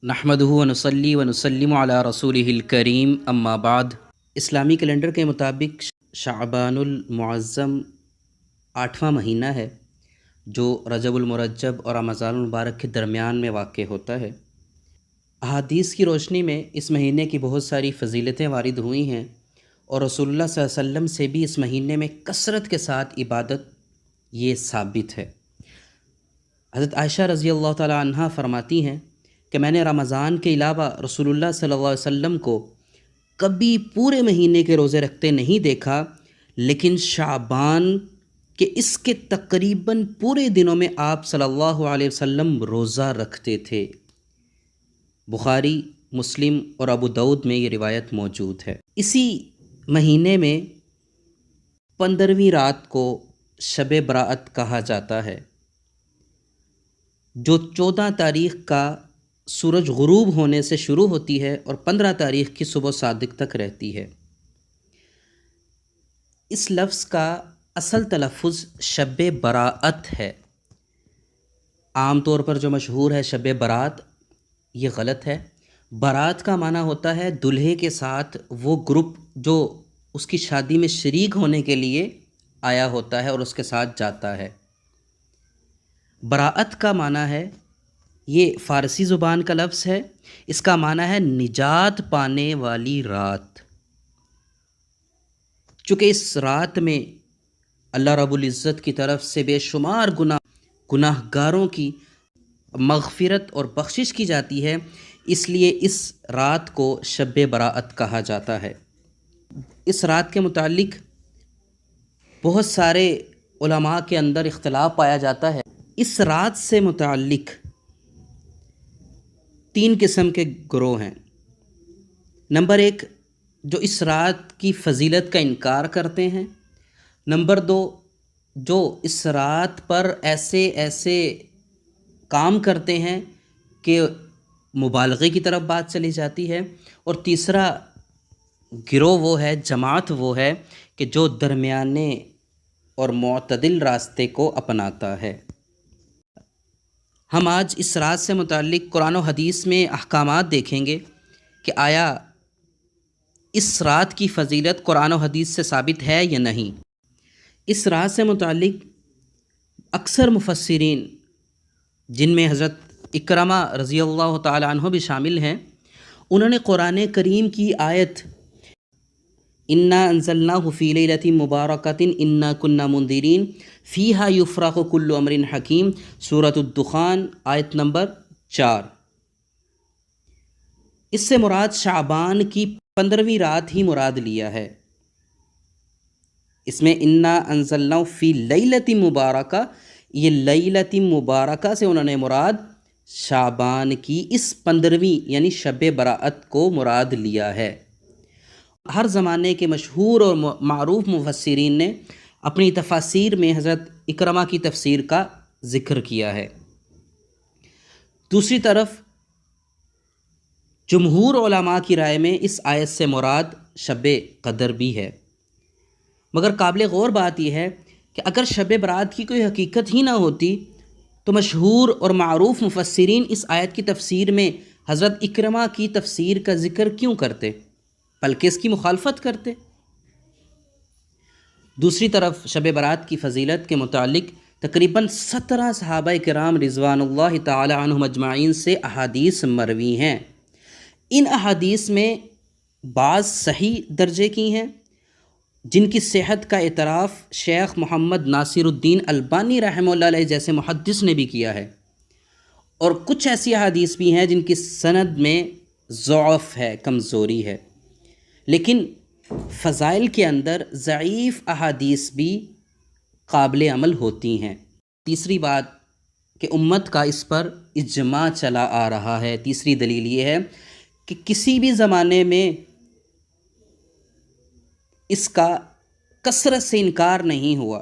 نحمدہ و نصلی و نسلم علی رسولہ الکریم اما بعد۔ اسلامی کیلنڈر کے مطابق شعبان المعظم 8واں مہینہ ہے جو رجب المرجب اور رمضان المبارک کے درمیان میں واقع ہوتا ہے۔ احادیث کی روشنی میں اس مہینے کی بہت ساری فضیلتیں وارد ہوئی ہیں اور رسول اللہ صلی اللہ علیہ وسلم سے بھی اس مہینے میں کثرت کے ساتھ عبادت یہ ثابت ہے۔ حضرت عائشہ رضی اللہ تعالی عنہا فرماتی ہیں کہ میں نے رمضان کے علاوہ رسول اللہ صلی اللہ علیہ وسلم کو کبھی پورے مہینے کے روزے رکھتے نہیں دیکھا، لیکن شعبان کے اس کے تقریباً پورے دنوں میں آپ صلی اللہ علیہ وسلم روزہ رکھتے تھے۔ بخاری، مسلم اور ابو داؤد میں یہ روایت موجود ہے۔ اسی مہینے میں 15ویں رات کو شب برأت کہا جاتا ہے، جو 14 تاریخ کا سورج غروب ہونے سے شروع ہوتی ہے اور 15 تاریخ کی صبح صادق تک رہتی ہے۔ اس لفظ کا اصل تلفظ شب برأت ہے۔ عام طور پر جو مشہور ہے شب برات، یہ غلط ہے۔ برات کا معنی ہوتا ہے دلہے کے ساتھ وہ گروپ جو اس کی شادی میں شریک ہونے کے لیے آیا ہوتا ہے اور اس کے ساتھ جاتا ہے۔ براءت کا معنی ہے، یہ فارسی زبان کا لفظ ہے، اس کا معنی ہے نجات پانے والی رات۔ چونکہ اس رات میں اللہ رب العزت کی طرف سے بے شمار گناہ گاروں کی مغفرت اور بخشش کی جاتی ہے، اس لیے اس رات کو شب براءت کہا جاتا ہے۔ اس رات کے متعلق بہت سارے علماء کے اندر اختلاف پایا جاتا ہے۔ اس رات سے متعلق 3 قسم کے گروہ ہیں۔ نمبر 1، جو اس رات کی فضیلت کا انکار کرتے ہیں۔ نمبر 2، جو اس رات پر ایسے کام کرتے ہیں کہ مبالغے کی طرف بات چلی جاتی ہے۔ اور تیسرا گروہ وہ ہے، جماعت وہ ہے کہ جو درمیانے اور معتدل راستے کو اپناتا ہے۔ ہم آج اس رات سے متعلق قرآن و حدیث میں احکامات دیکھیں گے کہ آیا اس رات کی فضیلت قرآن و حدیث سے ثابت ہے یا نہیں۔ اس رات سے متعلق اکثر مفسرین، جن میں حضرت اکرمہ رضی اللہ تعالی عنہ بھی شامل ہیں، انہوں نے قرآن کریم کی آیت انا انزلناہ فی لیلۃ مبارکۃ انا کنا منذرین فیہا یفرق کل امر حکیم، سورۃ الدخان آیت نمبر 4، اس سے مراد شعبان کی 15ویں رات ہی مراد لیا ہے۔ اس میں انا انزلناہ فی لیلۃ مبارکہ، یہ لیلۃ مبارکہ سے انہوں نے مراد شعبان کی اس 15ویں یعنی شب براءت کو مراد لیا ہے۔ ہر زمانے کے مشہور اور معروف مفسرین نے اپنی تفاسیر میں حضرت اکرمہ کی تفسیر کا ذکر کیا ہے۔ دوسری طرف جمہور علماء کی رائے میں اس آیت سے مراد شب قدر بھی ہے، مگر قابل غور بات یہ ہے کہ اگر شب برات کی کوئی حقیقت ہی نہ ہوتی تو مشہور اور معروف مفسرین اس آیت کی تفسیر میں حضرت اکرمہ کی تفسیر کا ذکر کیوں کرتے، بلکہ اس کی مخالفت کرتے۔ دوسری طرف شب برات کی فضیلت کے متعلق تقریباً 17 صحابہ کرام رضوان اللہ تعالی عنہم اجمعین سے احادیث مروی ہیں۔ ان احادیث میں بعض صحیح درجے کی ہیں، جن کی صحت کا اعتراف شیخ محمد ناصر الدین البانی رحمہ اللہ علیہ جیسے محدث نے بھی کیا ہے، اور کچھ ایسی احادیث بھی ہیں جن کی سند میں ضعف ہے، کمزوری ہے۔ لیکن فضائل کے اندر ضعیف احادیث بھی قابل عمل ہوتی ہیں۔ تیسری بات کہ امت کا اس پر اجماع چلا آ رہا ہے۔ تیسری دلیل یہ ہے کہ کسی بھی زمانے میں اس کا کثرت سے انکار نہیں ہوا،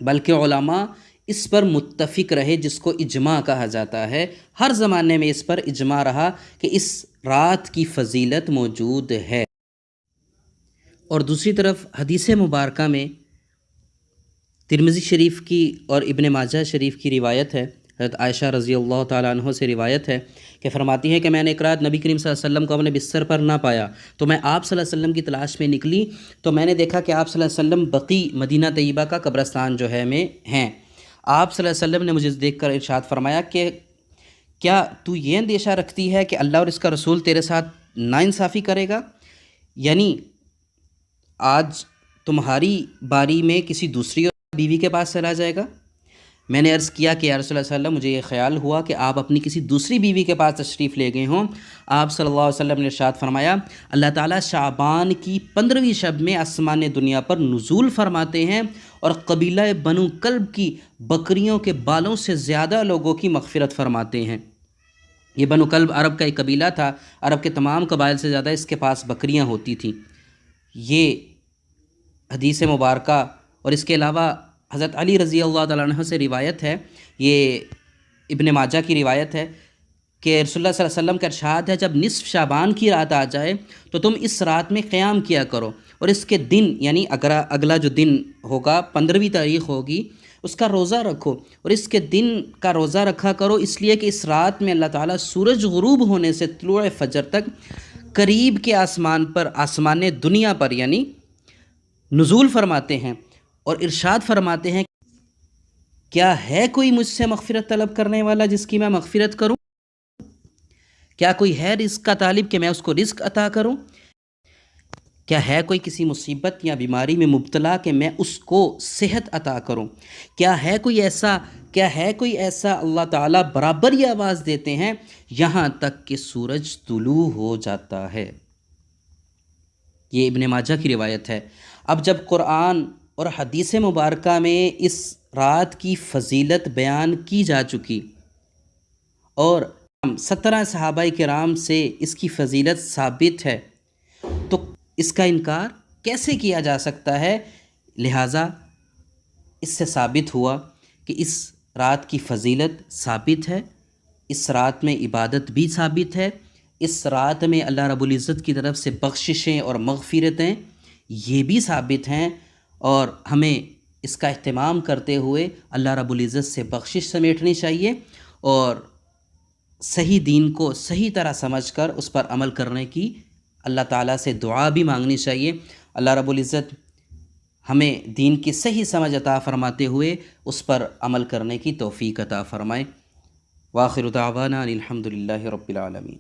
بلکہ علماء اس پر متفق رہے، جس کو اجماع کہا جاتا ہے۔ ہر زمانے میں اس پر اجماع رہا کہ اس رات کی فضیلت موجود ہے۔ اور دوسری طرف حدیث مبارکہ میں ترمذی شریف کی اور ابن ماجہ شریف کی روایت ہے، حضرت عائشہ رضی اللہ تعالیٰ عنہ سے روایت ہے کہ فرماتی ہیں کہ میں نے ایک رات نبی کریم صلی اللہ علیہ وسلم کو اپنے بستر پر نہ پایا، تو میں آپ صلی اللہ علیہ وسلم کی تلاش میں نکلی، تو میں نے دیکھا کہ آپ صلی اللہ علیہ وسلم بقیع مدینہ طیبہ کا قبرستان جو ہے میں ہیں۔ آپ صلی اللہ علیہ وسلم نے مجھے دیکھ کر ارشاد فرمایا کہ کیا تو یہ اندیشہ رکھتی ہے کہ اللہ اور اس کا رسول تیرے ساتھ ناانصافی کرے گا، یعنی آج تمہاری باری میں کسی دوسری بیوی کے پاس چلا جائے گا؟ میں نے عرض کیا کہ یا رسول اللہ صلی اللہ علیہ وسلم، مجھے یہ خیال ہوا کہ آپ اپنی کسی دوسری بیوی کے پاس تشریف لے گئے ہوں۔ آپ صلی اللہ علیہ وسلم نے ارشاد فرمایا، اللہ تعالیٰ شعبان کی 15ویں شب میں آسمان دنیا پر نزول فرماتے ہیں اور قبیلہ بنو کلب کی بکریوں کے بالوں سے زیادہ لوگوں کی مغفرت فرماتے ہیں۔ یہ بنو کلب عرب کا ایک قبیلہ تھا، عرب کے تمام قبائل سے زیادہ اس کے پاس بکریاں ہوتی تھیں۔ یہ حدیث مبارکہ اور اس کے علاوہ حضرت علی رضی اللہ تعالیٰ عنہ سے روایت ہے، یہ ابن ماجہ کی روایت ہے کہ رسول اللہ صلی اللہ علیہ وسلم کا ارشاد ہے، جب نصف شعبان کی رات آ جائے تو تم اس رات میں قیام کیا کرو اور اس کے دن یعنی اگلا جو دن ہوگا 15ویں تاریخ ہوگی اس کا روزہ رکھو، اور اس کے دن کا روزہ رکھا کرو اس لیے کہ اس رات میں اللہ تعالیٰ سورج غروب ہونے سے طلوع فجر تک قریب کے آسمان پر، آسمان دنیا پر یعنی نزول فرماتے ہیں اور ارشاد فرماتے ہیں، کیا ہے کوئی مجھ سے مغفرت طلب کرنے والا جس کی میں مغفرت کروں؟ کیا کوئی ہے رزق کا طالب کہ میں اس کو رزق عطا کروں؟ کیا ہے کوئی کسی مصیبت یا بیماری میں مبتلا کہ میں اس کو صحت عطا کروں؟ کیا ہے کوئی ایسا اللہ تعالیٰ برابر یہ آواز دیتے ہیں یہاں تک کہ سورج طلوع ہو جاتا ہے۔ یہ ابن ماجہ کی روایت ہے۔ اب جب قرآن اور حدیث مبارکہ میں اس رات کی فضیلت بیان کی جا چکی اور 17 صحابہ کرام سے اس کی فضیلت ثابت ہے تو اس کا انکار کیسے کیا جا سکتا ہے؟ لہٰذا اس سے ثابت ہوا کہ اس رات کی فضیلت ثابت ہے، اس رات میں عبادت بھی ثابت ہے، اس رات میں اللہ رب العزت کی طرف سے بخششیں اور مغفرتیں یہ بھی ثابت ہیں، اور ہمیں اس کا اہتمام کرتے ہوئے اللہ رب العزت سے بخشش سمیٹنی چاہیے اور صحیح دین کو صحیح طرح سمجھ کر اس پر عمل کرنے کی اللہ تعالیٰ سے دعا بھی مانگنی چاہیے۔ اللہ رب العزت ہمیں دین کی صحیح سمجھ عطا فرماتے ہوئے اس پر عمل کرنے کی توفیق عطا فرمائے۔ وآخر دعوانا ان الحمد للہ رب العالمین۔